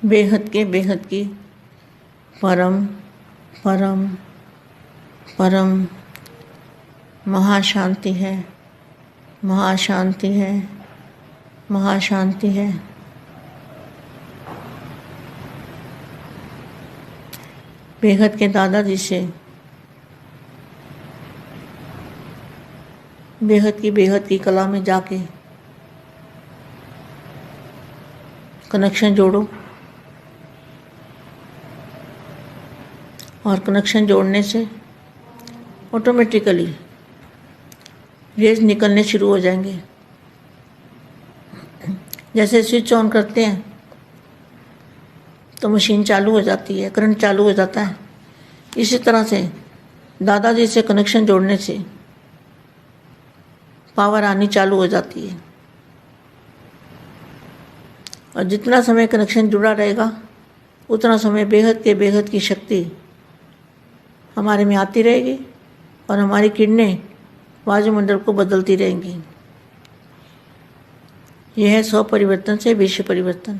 बेहद की परम परम परम महाशांति है, महाशांति है, महाशांति है। बेहद के दादाजी से बेहद की कला में जाके कनेक्शन जोड़ो और कनेक्शन जोड़ने से ऑटोमेटिकली रेज निकलने शुरू हो जाएंगे। जैसे स्विच ऑन करते हैं तो मशीन चालू हो जाती है, करंट चालू हो जाता है। इसी तरह से दादाजी से कनेक्शन जोड़ने से पावर आनी चालू हो जाती है और जितना समय कनेक्शन जुड़ा रहेगा उतना समय बेहद की शक्ति हमारे में आती रहेगी और हमारी किरणें वायुमंडल को बदलती रहेंगी। यह है 100 परिवर्तन से विश्व परिवर्तन।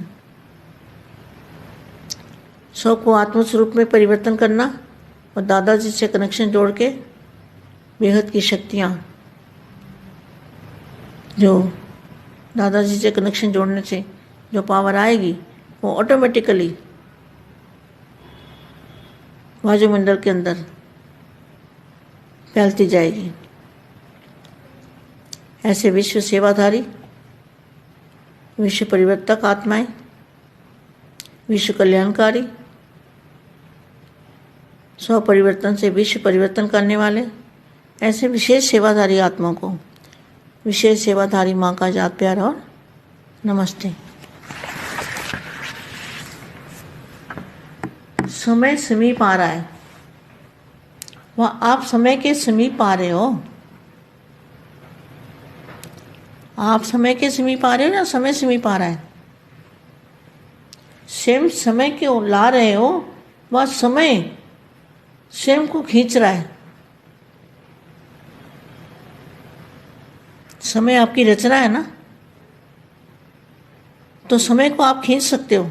100 को आत्मस्वरूप में परिवर्तन करना और दादाजी से कनेक्शन जोड़ के बेहद की शक्तियाँ जो दादाजी से कनेक्शन जोड़ने से जो पावर आएगी वो ऑटोमेटिकली वायुमंडल के अंदर फैलती जाएगी। ऐसे विश्व सेवाधारी, विश्व परिवर्तक आत्माएं, विश्व कल्याणकारी, 100 परिवर्तन से विश्व परिवर्तन करने वाले ऐसे विशेष सेवाधारी आत्माओं को विशेष सेवाधारी माँ का याद प्यार और नमस्ते। समय समीप आ रहा है, वह आप समय के समीप आ रहे हो। आप समय के समीप आ रहे हो या समय समीप आ रहा है? स्वयं समय को ला रहे हो, वह समय स्वयं को खींच रहा है। समय आपकी रचना है ना, तो समय को आप खींच सकते हो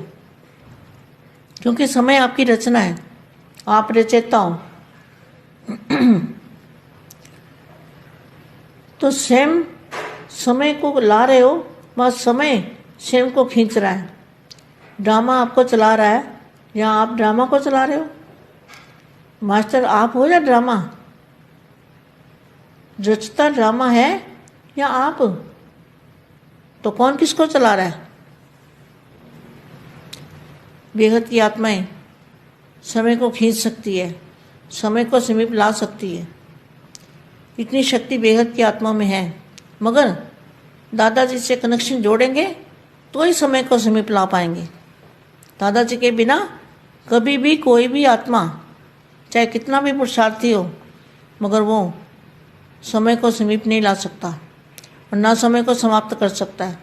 क्योंकि समय आपकी रचना है, आप रचयिता हो। तो स्वयं समय को ला रहे हो, वह समय स्वयं को खींच रहा है। ड्रामा आपको चला रहा है या आप ड्रामा को चला रहे हो? मास्टर आप हो या ड्रामा? रचता ड्रामा है या आप? तो कौन किसको चला रहा है? बेहद की आत्माएं समय को खींच सकती है, समय को समीप ला सकती है। इतनी शक्ति बेहद की आत्मा में है, मगर दादाजी से कनेक्शन जोड़ेंगे तो ही समय को समीप ला पाएंगे। दादाजी के बिना कभी भी कोई भी आत्मा चाहे कितना भी पुरुषार्थी हो, मगर वो समय को समीप नहीं ला सकता और ना समय को समाप्त कर सकता है।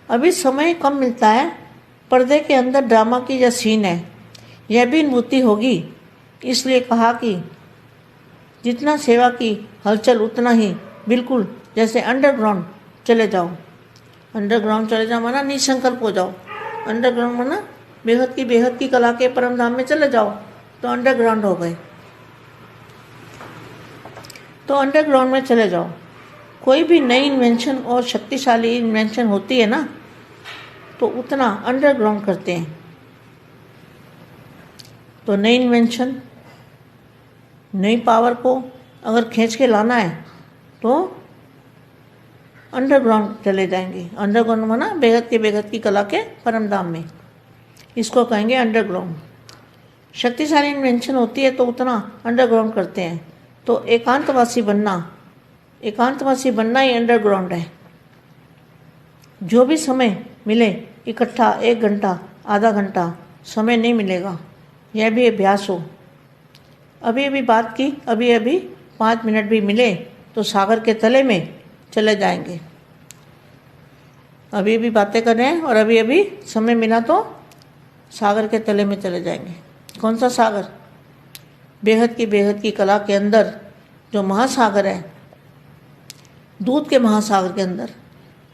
अभी समय कम मिलता है, पर्दे के अंदर ड्रामा की यह सीन है, यह भी अनुभूति होगी। इसलिए कहा कि जितना सेवा की हलचल उतना ही बिल्कुल जैसे अंडरग्राउंड चले जाओ। अंडरग्राउंड चले जाओ माना निसंकल्प हो जाओ। अंडरग्राउंड माना बेहद की कला के परम धाम में चले जाओ तो अंडरग्राउंड हो गए। तो अंडरग्राउंड में चले जाओ। कोई भी नई इन्वेंशन और शक्तिशाली इन्वेंशन होती है ना, तो उतना अंडरग्राउंड करते हैं। तो नई इन्वेंशन, नई पावर को अगर खींच के लाना है तो अंडरग्राउंड चले जाएंगे। अंडरग्राउंड माना बेहद की कला के परम धाम में, इसको कहेंगे अंडरग्राउंड। शक्तिशाली इन्वेंशन होती है तो उतना अंडरग्राउंड करते हैं। तो एकांतवासी बनना ही अंडरग्राउंड है। जो भी समय मिले इकट्ठा 1 घंटा आधा घंटा समय नहीं मिलेगा, यह भी अभ्यास हो। अभी बात की, अभी 5 मिनट भी मिले तो सागर के तले में चले जाएंगे। अभी बातें कर रहे हैं और अभी समय मिला तो सागर के तले में चले जाएंगे। कौन सा सागर? बेहद की कला के अंदर जो महासागर है, दूध के महासागर के अंदर,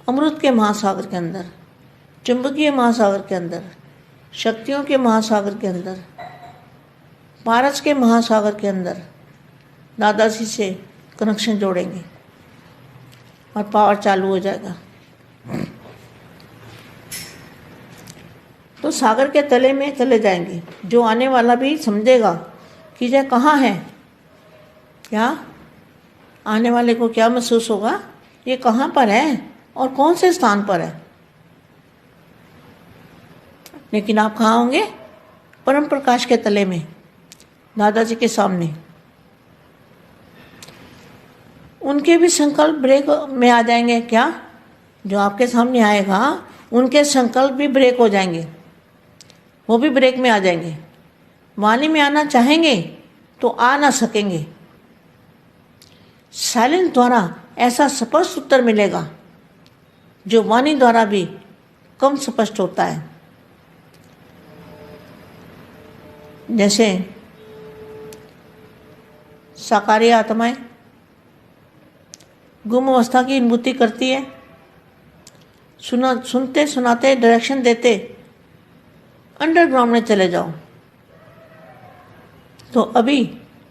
अमृत के महासागर के अंदर, चुंबकीय महासागर के अंदर, शक्तियों के महासागर के अंदर, पारस के महासागर के अंदर दादाजी से कनेक्शन जोड़ेंगे और पावर चालू हो जाएगा। तो सागर के तले में चले जाएंगे। जो आने वाला भी समझेगा कि यह कहाँ है, क्या आने वाले को क्या महसूस होगा, ये कहाँ पर है और कौन से स्थान पर है। लेकिन आप कहाँ होंगे? परम प्रकाश के तले में, दादाजी के सामने। उनके भी संकल्प ब्रेक में आ जाएंगे। क्या जो आपके सामने आएगा उनके संकल्प भी ब्रेक हो जाएंगे, वो भी ब्रेक में आ जाएंगे। वाणी में आना चाहेंगे तो आ ना सकेंगे। साइलेंस द्वारा ऐसा स्पष्ट उत्तर मिलेगा जो वाणी द्वारा भी कम स्पष्ट होता है। जैसे साकारी आत्माएं गुम अवस्था की अनुभूति करती है, सुनते सुनाते डायरेक्शन देते अंडरग्राउंड में चले जाओ। तो अभी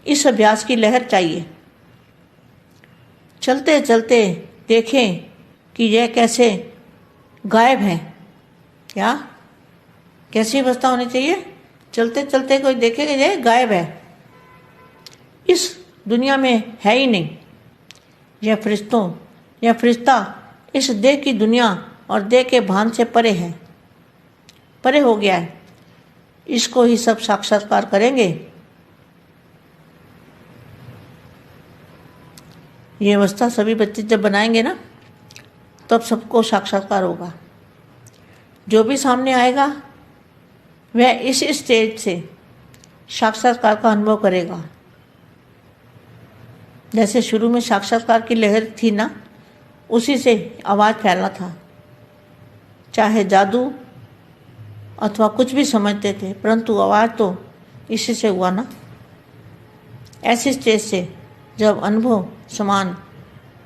इस अभ्यास की लहर चाहिए। चलते चलते देखें कि यह कैसे गायब है। क्या कैसी अवस्था होनी चाहिए? चलते चलते कोई देखेगा यह गायब है, इस दुनिया में है ही नहीं। यह फरिश्तों या फरिश्ता इस देह की दुनिया और देह के भान से परे है, परे हो गया है। इसको ही सब साक्षात्कार करेंगे। ये अवस्था सभी बच्चे जब बनाएंगे ना, तब सबको साक्षात्कार होगा। जो भी सामने आएगा वह इस स्टेज से साक्षात्कार का अनुभव करेगा। जैसे शुरू में साक्षात्कार की लहर थी ना, उसी से आवाज़ फैला था। चाहे जादू अथवा कुछ भी समझते थे, परंतु आवाज़ तो इसी से हुआ ना। ऐसी स्टेज से जब अनुभव समान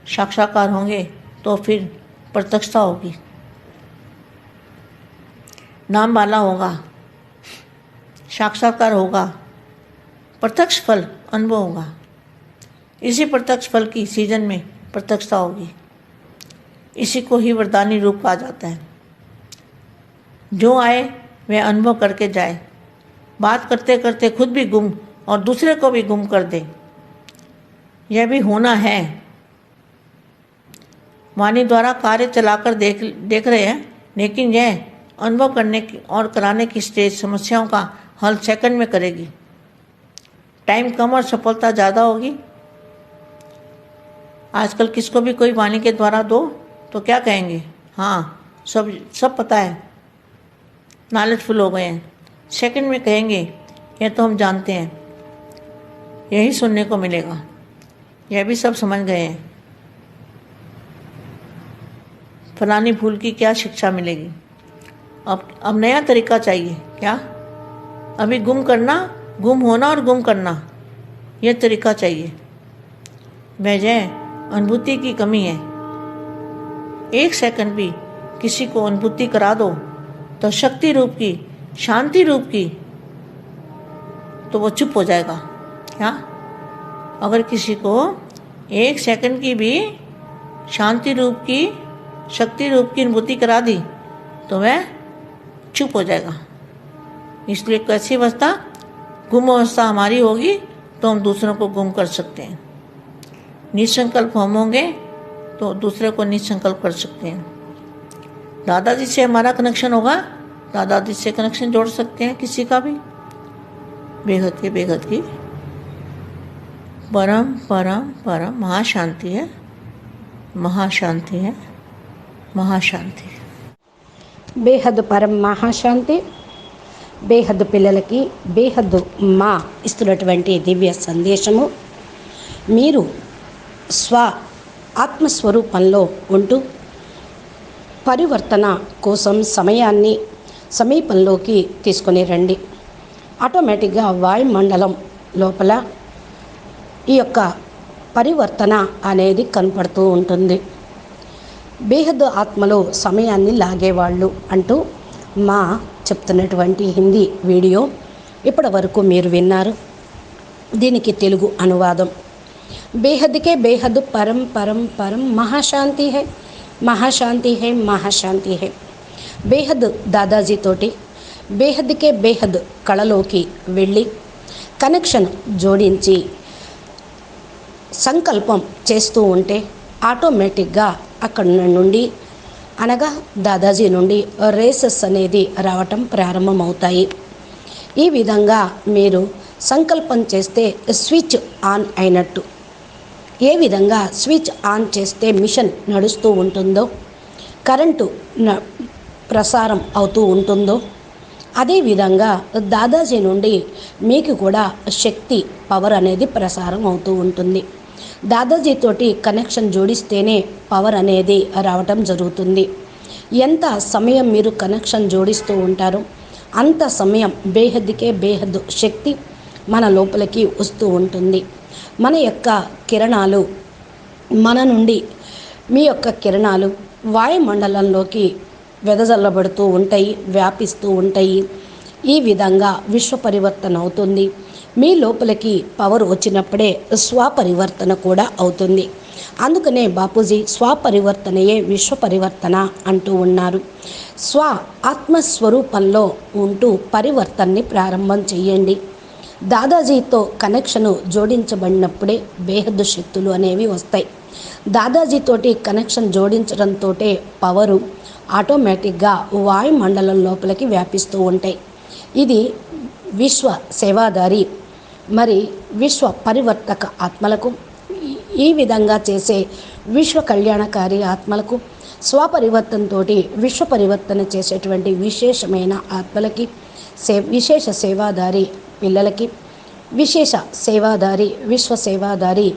साक्षात्कार होंगे तो फिर प्रत्यक्षता होगी, नाम वाला होगा, साक्षात्कार होगा, प्रत्यक्ष फल अनुभव होगा। इसी प्रत्यक्ष फल की सीजन में प्रत्यक्षता होगी। इसी को ही वरदानी रूप कहा जाता है। जो आए वह अनुभव करके जाए। बात करते करते खुद भी गुम और दूसरे को भी गुम कर दे। यह भी होना है। वाणी द्वारा कार्य चलाकर देख रहे हैं, लेकिन यह अनुभव करने की और कराने की स्टेज समस्याओं का हल सेकंड में करेगी। टाइम कम और सफलता ज़्यादा होगी। आजकल किसको भी कोई वाणी के द्वारा दो तो क्या कहेंगे? हाँ, सब पता है, नॉलेजफुल हो गए हैं। सेकंड में कहेंगे यह तो हम जानते हैं। यही सुनने को मिलेगा, यह भी सब समझ गए हैं। फलानी भूल की क्या शिक्षा मिलेगी? अब नया तरीका चाहिए। क्या? अभी गुम होना और गुम करना, यह तरीका चाहिए। वजह अनुभूति की कमी है। एक सेकंड भी किसी को अनुभूति करा दो तो शक्ति रूप की, शांति रूप की, तो वो चुप हो जाएगा। क्या? अगर किसी को एक सेकंड की भी शांति रूप की, शक्ति रूप की अनुभूति करा दी तो वह चुप हो जाएगा। इसलिए कैसी अवस्था? गुम अवस्था हमारी होगी तो हम दूसरों को गुम कर सकते हैं। निसंकल्प हम होंगे तो दूसरे को निसंकल्प कर सकते हैं। दादाजी से हमारा कनेक्शन होगा, दादाजी से कनेक्शन जोड़ सकते हैं किसी का भी। बेहद की परम परम परम महाशांति है, महाशांति है, महाशांति। బేహద్దు పరం మహాశాంతి. బేహద్దు పిల్లలకి బేహద్దు మా ఇస్తున్నటువంటి దివ్య సందేశము, మీరు స్వ ఆత్మస్వరూపంలో ఉంటూ పరివర్తన కోసం సమయాన్ని సమీపంలోకి తీసుకొని రండి. ఆటోమేటిక్గా వాయుమండలం లోపల ఈ యొక్క పరివర్తన అనేది కనపడుతూ ఉంటుంది. బేహద్దు ఆత్మలో సమయాన్ని లాగేవాళ్ళు అంటూ మా చెప్తున్నటువంటి హిందీ వీడియో ఇప్పటి వరకు మీరు విన్నారు. దీనికి తెలుగు అనువాదం. బేహద్కే బేహద్ పరం పరం పరం మహాశాంతి హై, మహాశాంతి హై, మహాశాంతి హై. బేహద్ దాదాజీతోటి బేహద్కే బేహద్ కళలోకి వెళ్ళి కనెక్షన్ జోడించి సంకల్పం చేస్తూ ఉంటే ఆటోమేటిక్గా అక్కడ నుండి అనగా దాదాజీ నుండి రేసెస్ అనేది రావటం ప్రారంభమవుతాయి. ఈ విధంగా మీరు సంకల్పం చేస్తే స్విచ్ ఆన్ అయినట్టు. ఏ విధంగా స్విచ్ ఆన్ చేస్తే మిషన్ నడుస్తూ ఉంటుందో, కరెంటు ప్రసారం అవుతూ ఉంటుందో, అదేవిధంగా దాదాజీ నుండి మీకు కూడా శక్తి పవర్ అనేది ప్రసారం అవుతూ ఉంటుంది. దాదాజీతోటి కనెక్షన్ జోడిస్తేనే పవర్ అనేది రావటం జరుగుతుంది. ఎంత సమయం మీరు కనెక్షన్ జోడిస్తూ ఉంటారో అంత సమయం బేహద్కే బేహద్ శక్తి మన లోపలికి వస్తూ ఉంటుంది. మన యొక్క కిరణాలు మన నుండి మీ యొక్క కిరణాలు వాయుమండలంలోకి వెదజల్లబడుతూ ఉంటాయి, వ్యాపిస్తూ ఉంటాయి. ఈ విధంగా విశ్వ పరివర్తన అవుతుంది. మీ లోపలికి పవర్ వచ్చినప్పుడే స్వపరివర్తన కూడా అవుతుంది. అందుకనే బాపూజీ స్వపరివర్తనయే విశ్వ పరివర్తన అంటూ ఉన్నారు. ఆత్మస్వరూపంలో ఉంటూ పరివర్తనని ప్రారంభం చేయండి. దాదాజీతో కనెక్షను జోడించబడినప్పుడే బేహద్దు శక్తులు అనేవి వస్తాయి. దాదాజీతోటి కనెక్షన్ జోడించడంతో పవరు ఆటోమేటిక్గా వాయుమండలం లోపలికి వ్యాపిస్తూ ఉంటాయి. ఇది విశ్వ సేవాదారి మరి విశ్వ పరివర్తక ఆత్మలకు, ఈ విధంగా చేసే విశ్వ కళ్యాణకారి ఆత్మలకు, స్వపరివర్తనతో విశ్వ పరివర్తన చేసేటువంటి విశేషమైన ఆత్మలకి, విశేష సేవాదారి పిల్లలకి, విశేష సేవాదారి విశ్వ సేవాదారి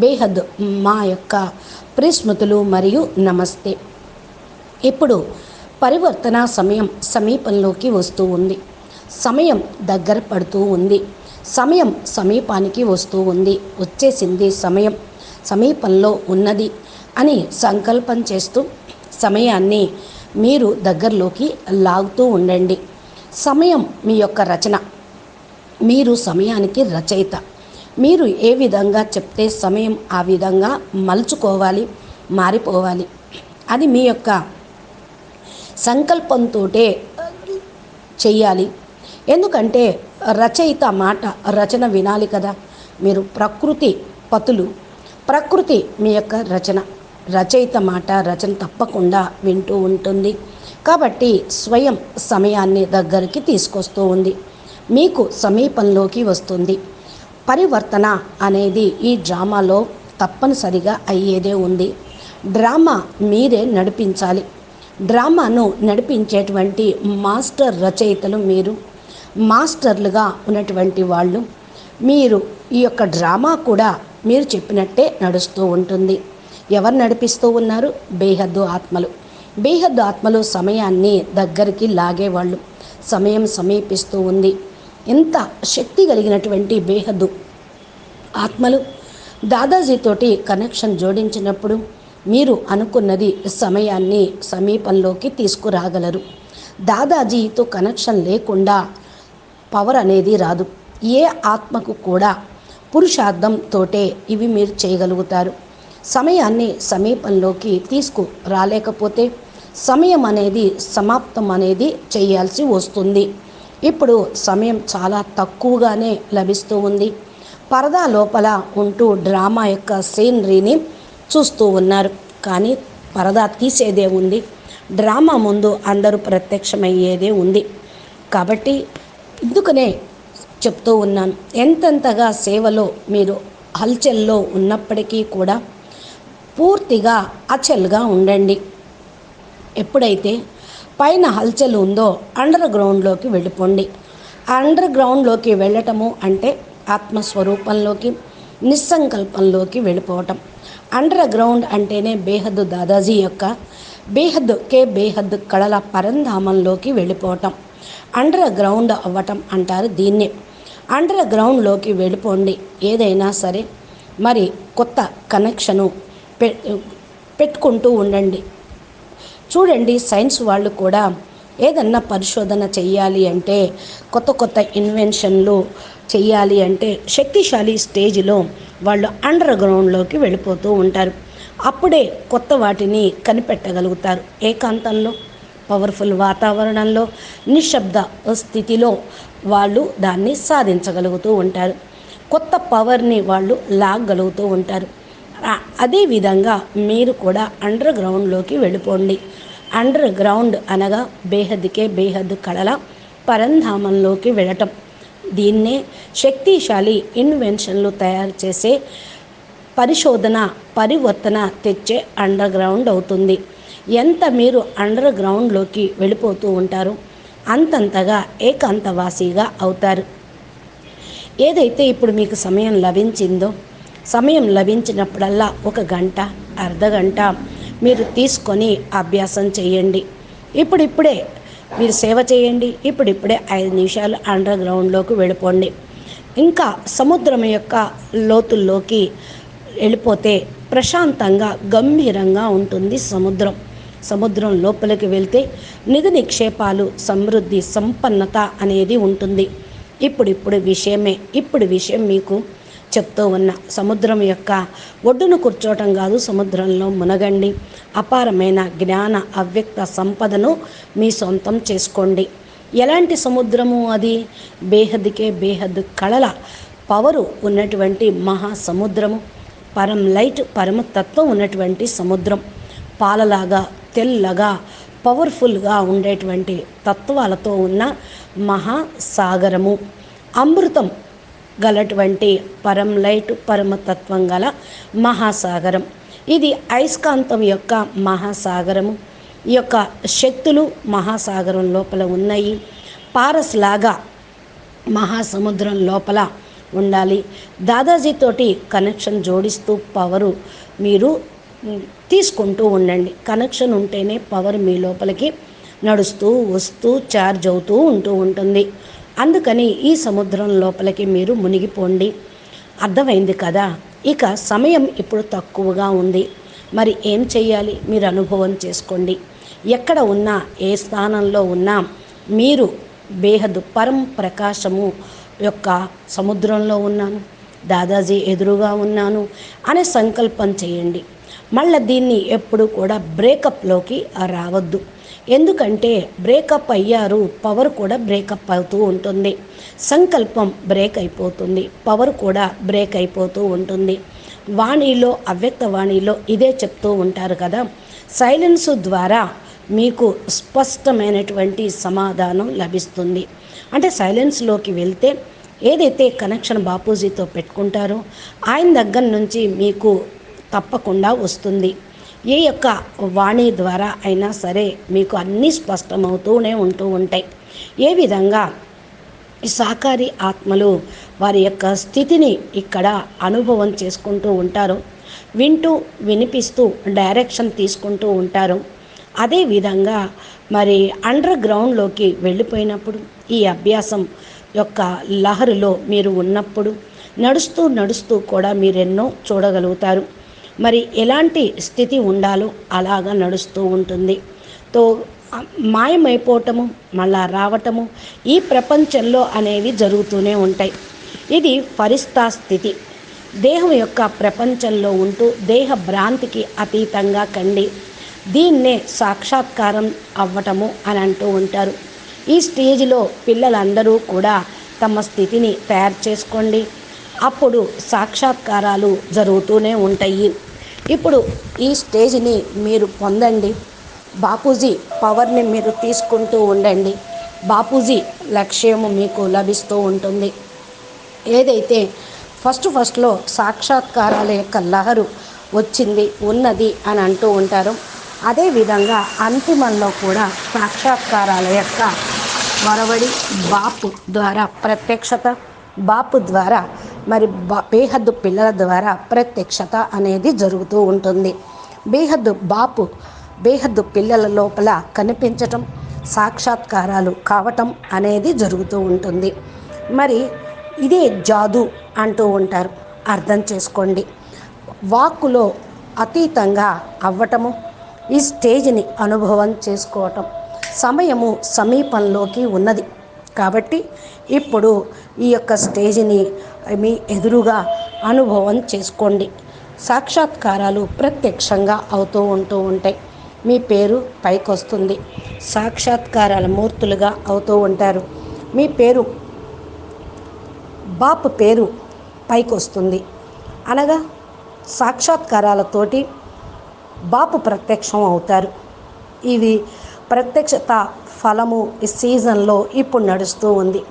బేహద్ మా యొక్క ప్రిస్మృతులు మరియు నమస్తే. ఇప్పుడు పరివర్తన సమయం సమీపంలోకి వస్తూ ఉంది. సమయం దగ్గర పడుతూ ఉంది. సమయం సమీపానికి వస్తూ ఉంది. వచ్చేసింది, సమయం సమీపంలో ఉన్నది అని సంకల్పం చేస్తూ సమయాన్ని మీరు దగ్గరలోకి లాగుతూ ఉండండి. సమయం మీ యొక్క రచన. మీరు సమయానికి రచయిత. మీరు ఏ విధంగా చెప్తే సమయం ఆ విధంగా మలుచుకోవాలి, మారిపోవాలి. అది మీ యొక్క సంకల్పంతో చెయ్యాలి. ఎందుకంటే రచయిత మాట రచన వినాలి కదా. మీరు ప్రకృతి పతులు, ప్రకృతి మీ యొక్క రచన, రచయిత మాట రచన తప్పకుండా వింటూ ఉంటుంది. కాబట్టి స్వయం సమయాన్ని దగ్గరికి తీసుకొస్తూ ఉంది, మీకు సమీపంలోకి వస్తుంది. పరివర్తన అనేది ఈ డ్రామాలో తప్పనిసరిగా అయ్యేదే ఉంది. డ్రామా మీరే నడిపించాలి. డ్రామాను నడిపించేటువంటి మాస్టర్ రచయితలు మీరు, మాస్టర్లుగా ఉన్నటువంటి వాళ్ళు మీరు. ఈ యొక్క డ్రామా కూడా మీరు చెప్పినట్టే నడుస్తూ ఉంటుంది. ఎవరు నడిపిస్తూ ఉన్నారు? బేహద్దు ఆత్మలు. బేహద్దు ఆత్మలు సమయాన్ని దగ్గరికి లాగేవాళ్ళు. సమయం సమీపిస్తూ ఉంది. ఎంత శక్తి కలిగినటువంటి బేహద్దు ఆత్మలు దాదాజీతోటి కనెక్షన్ జోడించినప్పుడు మీరు అనుకున్నది సమయాన్ని సమీపంలోకి తీసుకురాగలరు. దాదాజీతో కనెక్షన్ లేకుండా పవర్ అనేది రాదు. ఏ ఆత్మకు కూడా పురుషార్థంతోటే ఇవి మీరు చేయగలుగుతారు. సమయాన్ని సమీపంలోకి తీసుకురాలేకపోతే సమయం అనేది సమాప్తం అనేది చేయాల్సి వస్తుంది. ఇప్పుడు సమయం చాలా తక్కువగానే లభిస్తూ ఉంది. పరదా లోపల ఉంటూ డ్రామా యొక్క సీనరీని చూస్తూ ఉన్నారు. కానీ పరదా తీసేదే ఉంది. డ్రామా ముందు అందరూ ప్రత్యక్షమయ్యేదే ఉంది. కాబట్టి ఇందుకనే చెప్తూ ఉన్నాను, ఎంతెంతగా సేవలో మీరు హల్చల్లో ఉన్నప్పటికీ కూడా పూర్తిగా అచల్గా ఉండండి. ఎప్పుడైతే పైన హల్చల్ ఉందో అండర్ గ్రౌండ్లోకి వెళ్ళిపోండి. అండర్ గ్రౌండ్లోకి వెళ్ళటము అంటే ఆత్మస్వరూపంలోకి, నిస్సంకల్పంలోకి వెళ్ళిపోవటం. అండర్ గ్రౌండ్ అంటేనే బేహద్దు దాదాజీ యొక్క బేహద్ కళల పరంధామంలోకి వెళ్ళిపోవటం అండర్ గ్రౌండ్ అవ్వటం అంటారు దీన్ని. అండర్ గ్రౌండ్లోకి వెళ్ళిపోండి. ఏదైనా సరే మరి కొత్త కనెక్షను పెట్టుకుంటూ ఉండండి. చూడండి, సైన్స్ వాళ్ళు కూడా ఏదన్నా పరిశోధన చెయ్యాలి అంటే, కొత్త కొత్త ఇన్వెన్షన్లు చెయ్యాలి అంటే శక్తిశాలి స్టేజ్లో వాళ్ళు అండర్ గ్రౌండ్లోకి వెళ్ళిపోతూ ఉంటారు. అప్పుడే కొత్త వాటిని కనిపెట్టగలుగుతారు. ఏకాంతంలో, పవర్ఫుల్ వాతావరణంలో, నిశ్శబ్ద స్థితిలో వాళ్ళు దాన్ని సాధించగలుగుతూ ఉంటారు. కొత్త పవర్ని వాళ్ళు లాగగలుగుతూ ఉంటారు. అదేవిధంగా మీరు కూడా అండర్ గ్రౌండ్లోకి వెళ్ళిపోండి. అండర్ గ్రౌండ్ అనగా బేహద్దుకే బేహద్దు కళల పరంధామంలోకి వెళ్ళటం. దీన్నే శక్తిశాలి ఇన్వెన్షన్లు తయారు చేసే పరిశోధన, పరివర్తన తెచ్చే అండర్ గ్రౌండ్ అవుతుంది. ఎంత మీరు అండర్ గ్రౌండ్లోకి వెళ్ళిపోతూ ఉంటారో అంతంతగా ఏకాంతవాసిగా అవుతారు. ఏదైతే ఇప్పుడు మీకు సమయం లభించిందో, సమయం లభించినప్పుడల్లా 1 గంట, అర్ధగంట మీరు తీసుకొని అభ్యాసం చేయండి. ఇప్పుడిప్పుడే మీరు సేవ చేయండి. ఇప్పుడిప్పుడే 5 నిమిషాలు అండర్ గ్రౌండ్లోకి వెళ్ళిపోండి. ఇంకా సముద్రం యొక్క లోతుల్లోకి వెళ్ళిపోతే ప్రశాంతంగా, గంభీరంగా ఉంటుంది సముద్రం. సముద్రం లోపలికి వెళ్తే నిధి నిక్షేపాలు, సమృద్ధి, సంపన్నత అనేది ఉంటుంది. ఇప్పుడు విషయం మీకు చెప్తూ ఉన్న సముద్రం యొక్క ఒడ్డును కూర్చోవటం కాదు, సముద్రంలో మునగండి. అపారమైన జ్ఞాన అవ్యక్త సంపదను మీ సొంతం చేసుకోండి. ఎలాంటి సముద్రము అది? బేహద్దుకే బేహద్దు కళల పవరు ఉన్నటువంటి మహాసముద్రము, పరం లైట్, పరమతత్వం ఉన్నటువంటి సముద్రం. పాలలాగా, తెల్లగా, పవర్ఫుల్గా ఉండేటువంటి తత్వాలతో ఉన్న మహాసాగరము. అమృతం గలటువంటి పరం లైట్, పరమతత్వం గల మహాసాగరం. ఇది అయస్కాంతం యొక్క మహాసాగరము. ఈ యొక్క శక్తులు మహాసాగరం లోపల ఉన్నాయి. పారస్ లాగా మహాసముద్రం లోపల ఉండాలి. దాదాజీతోటి కనెక్షన్ జోడిస్తూ పవరు మీరు తీసుకుంటూ ఉండండి. కనెక్షన్ ఉంటేనే పవర్ మీ లోపలికి నడుస్తూ వస్తూ ఛార్జ్ అవుతూ ఉంటుంది. అందుకని ఈ సముద్రం లోపలికి మీరు మునిగిపోండి. అర్థమైంది కదా? ఇక సమయం ఇప్పుడు తక్కువగా ఉంది. మరి ఏం చెయ్యాలి? మీరు అనుభవం చేసుకోండి. ఎక్కడ ఉన్నా, ఏ స్థానంలో ఉన్నా మీరు బేహద్దు పరం ప్రకాశము యొక్క సముద్రంలో ఉన్నాను, దాదాజీ ఎదురుగా ఉన్నాను అనే సంకల్పం చేయండి. మళ్ళీ దీన్ని ఎప్పుడు కూడా బ్రేకప్లోకి రావద్దు. ఎందుకంటే బ్రేకప్ అయ్యారు, పవర్ కూడా బ్రేకప్ అవుతూ ఉంటుంది. సంకల్పం బ్రేక్ అయిపోతుంది, పవర్ కూడా బ్రేక్ అయిపోతూ ఉంటుంది. వాణిలో, అవ్యక్త వాణిలో ఇదే చెప్తూ ఉంటారు కదా, సైలెన్స్ ద్వారా మీకు స్పష్టమైనటువంటి సమాధానం లభిస్తుంది. అంటే సైలెన్స్లోకి వెళ్తే ఏదైతే కనెక్షన్ బాపూజీతో పెట్టుకుంటారో ఆయన దగ్గర నుంచి మీకు తప్పకుండా వస్తుంది. ఏ యొక్క వాణి ద్వారా అయినా సరే మీకు అన్నీ స్పష్టమవుతూనే ఉంటాయి. ఏ విధంగా ఈ సాకారి ఆత్మలు వారి యొక్క స్థితిని ఇక్కడ అనుభవం చేసుకుంటూ ఉంటారు, వింటూ వినిపిస్తూ డైరెక్షన్ తీసుకుంటూ ఉంటారు. అదేవిధంగా మరి అండర్ గ్రౌండ్లోకి వెళ్ళిపోయినప్పుడు, ఈ అభ్యాసం యొక్క లహరిలో మీరు ఉన్నప్పుడు నడుస్తూ నడుస్తూ కూడా మీరెన్నో చూడగలుగుతారు. మరి ఎలాంటి స్థితి ఉండాలో అలాగా నడుస్తూ ఉంటుంది. తో మాయమైపోవటము, మళ్ళా రావటము ఈ ప్రపంచంలో అనేవి జరుగుతూనే ఉంటాయి. ఇది ఫరిస్తా స్థితి. దేహం యొక్క ప్రపంచంలో ఉంటూ దేహ భ్రాంతికి అతీతంగా కండి. దీన్నే సాక్షాత్కారం అవ్వటము అని అంటూ ఉంటారు. ఈ స్టేజ్లో పిల్లలందరూ కూడా తమ స్థితిని తయారు చేసుకోండి. అప్పుడు సాక్షాత్కారాలు జరుగుతూనే ఉంటాయి. ఇప్పుడు ఈ స్టేజ్ని మీరు పొందండి. బాపూజీ పవర్ని మీరు తీసుకుంటూ ఉండండి. బాపూజీ లక్ష్యము మీకు లభిస్తూ ఉంటుంది. ఏదైతే ఫస్ట్లో సాక్షాత్కారాల యొక్క లహరు వచ్చింది, ఉన్నది అని అంటూ ఉంటారో అదేవిధంగా అంతిమంలో కూడా సాక్షాత్కారాల యొక్క వరవడి, బాపు ద్వారా ప్రత్యక్షత, బాపు ద్వారా మరి బేహద్దు పిల్లల ద్వారా ప్రత్యక్షత అనేది జరుగుతూ ఉంటుంది. బాపు బేహద్దు పిల్లల లోపల కనిపించటం, సాక్షాత్కారాలు కావటం అనేది జరుగుతూ ఉంటుంది. మరి ఇదే జాదు అంటూ ఉంటారు. అర్థం చేసుకోండి. వాక్కులో అతీతంగా అవ్వటము, ఈ స్టేజ్ని అనుభవం చేసుకోవటం. సమయము సమీపంలోకి ఉన్నది కాబట్టి ఇప్పుడు ఈ యొక్క స్టేజ్ని మీ ఎదురుగా అనుభవం చేసుకోండి. సాక్షాత్కారాలు ప్రత్యక్షంగా ఉంటూ ఉంటాయి. మీ పేరు పైకి వస్తుంది. సాక్షాత్కారాల మూర్తులుగా అవుతూ ఉంటారు. మీ పేరు బాపు పేరు పైకి వస్తుంది. అనగా సాక్షాత్కారాలతోటి బాపు ప్రత్యక్షం అవుతారు. ఇది ప్రత్యక్షత ఫలము ఈ సీజన్లో ఇప్పుడు నడుస్తూ ఉంది.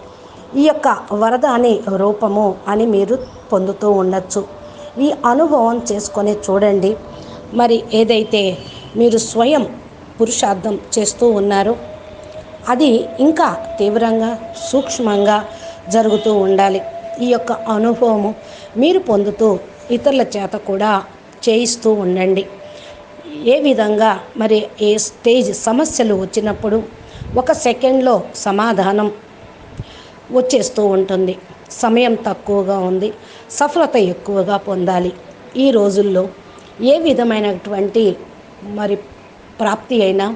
ఈ యొక్క వరదాని రూపము అని మీరు పొందుతూ ఉండొచ్చు. ఈ అనుభవం చేసుకొని చూడండి. మరి ఏదైతే మీరు స్వయం పురుషార్థం చేస్తూ ఉన్నారో అది ఇంకా తీవ్రంగా సూక్ష్మంగా జరుగుతూ ఉండాలి. ఈ యొక్క అనుభవము మీరు పొందుతూ ఇతరుల చేత కూడా చేయిస్తూ ఉండండి. ఏ విధంగా మరి ఏ స్టేజ్ సమస్యలు వచ్చినప్పుడు 1 సెకండ్లో సమాధానం వచ్చేస్తూ ఉంటుంది. సమయం తక్కువగా ఉంది, సఫలత ఎక్కువగా పొందాలి. ఈ రోజుల్లో ఏ విధమైనటువంటి మరి ప్రాప్తి అయినా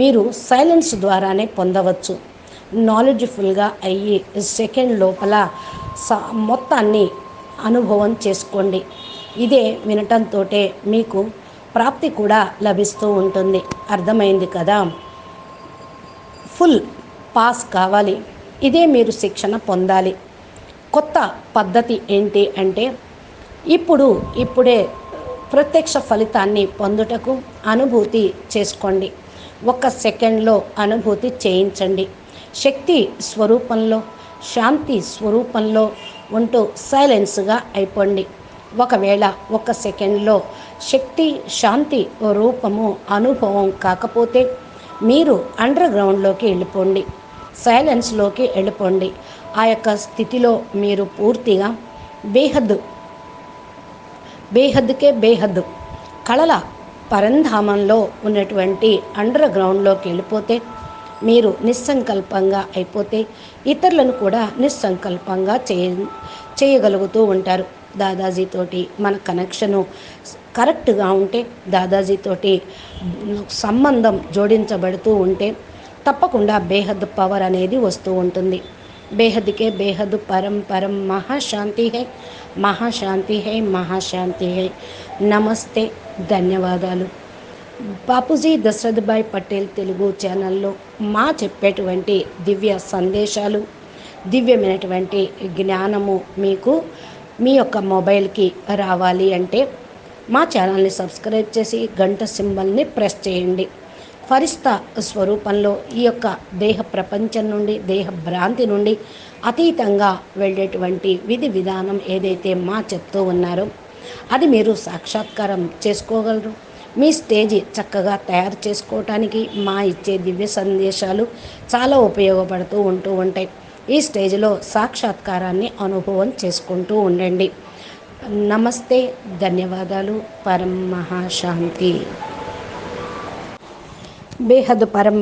మీరు సైలెన్స్ ద్వారానే పొందవచ్చు. నాలెడ్జ్ఫుల్గా అయ్యి సెకండ్ లోపల మొత్తాన్ని అనుభవం చేసుకోండి. ఇదే వినటంతో మీకు ప్రాప్తి కూడా లభిస్తూ ఉంటుంది. అర్థమైంది కదా? ఫుల్ పాస్ కావాలి. ఇదే మీరు శిక్షణ పొందాలి. కొత్త పద్ధతి ఏంటి అంటే ఇప్పుడే ప్రత్యక్ష ఫలితాన్ని పొందుటకు అనుభూతి చేసుకోండి. 1 సెకండ్లో అనుభూతి చేయించండి. శక్తి స్వరూపంలో, శాంతి స్వరూపంలో ఉంటూ సైలెన్స్గా అయిపోండి. ఒకవేళ 1 సెకండ్లో శక్తి శాంతి రూపము అనుభవం కాకపోతే మీరు అండర్ గ్రౌండ్లోకి వెళ్ళిపోండి, సైలెన్స్లోకి వెళ్ళిపోండి. ఆ యొక్క స్థితిలో మీరు పూర్తిగా బేహద్దుకే కళల పరంధామంలో ఉన్నటువంటి అండర్ గ్రౌండ్లోకి వెళ్ళిపోతే మీరు నిస్సంకల్పంగా అయిపోతే ఇతరులను కూడా నిస్సంకల్పంగా చేయగలుగుతూ ఉంటారు. దాదాజీతోటి మన కనెక్షను కరెక్ట్గా ఉంటే, దాదాజీతోటి సంబంధం జోడించబడుతూ ఉంటే తప్పకుండా బేహద్ పవర్ అనేది వస్తూ ఉంటుంది. బేహద్కే బేహద్ పరం పరం మహాశాంతి హై, మహాశాంతి హై, మహాశాంతి హై. నమస్తే, ధన్యవాదాలు. బాపూజీ దశరథ్ భాయ్ పటేల్ తెలుగు ఛానల్లో మా చెప్పేటువంటి దివ్య సందేశాలు, దివ్యమైనటువంటి జ్ఞానము మీకు మీ యొక్క మొబైల్కి రావాలి అంటే మా ఛానల్ని సబ్స్క్రైబ్ చేసి గంట సింబల్ని ప్రెస్ చేయండి. ఫరిస్తా స్వరూపంలో ఈ యొక్క దేహ ప్రపంచం నుండి, దేహ భ్రాంతి నుండి అతీతంగా వెళ్ళేటువంటి విధి విధానం ఏదైతే మా చెప్తూ ఉన్నారో అది మీరు సాక్షాత్కారం చేసుకోగలరు. మీ స్టేజ్ చక్కగా తయారు చేసుకోవటానికి మా ఇచ్చే దివ్య సందేశాలు చాలా ఉపయోగపడుతూ ఉంటాయి. ఈ స్టేజ్లో సాక్షాత్కారాన్ని అనుభవం చేసుకుంటూ ఉండండి. నమస్తే, ధన్యవాదాలు. పరం మహాశాంతి. బేహద్ పరం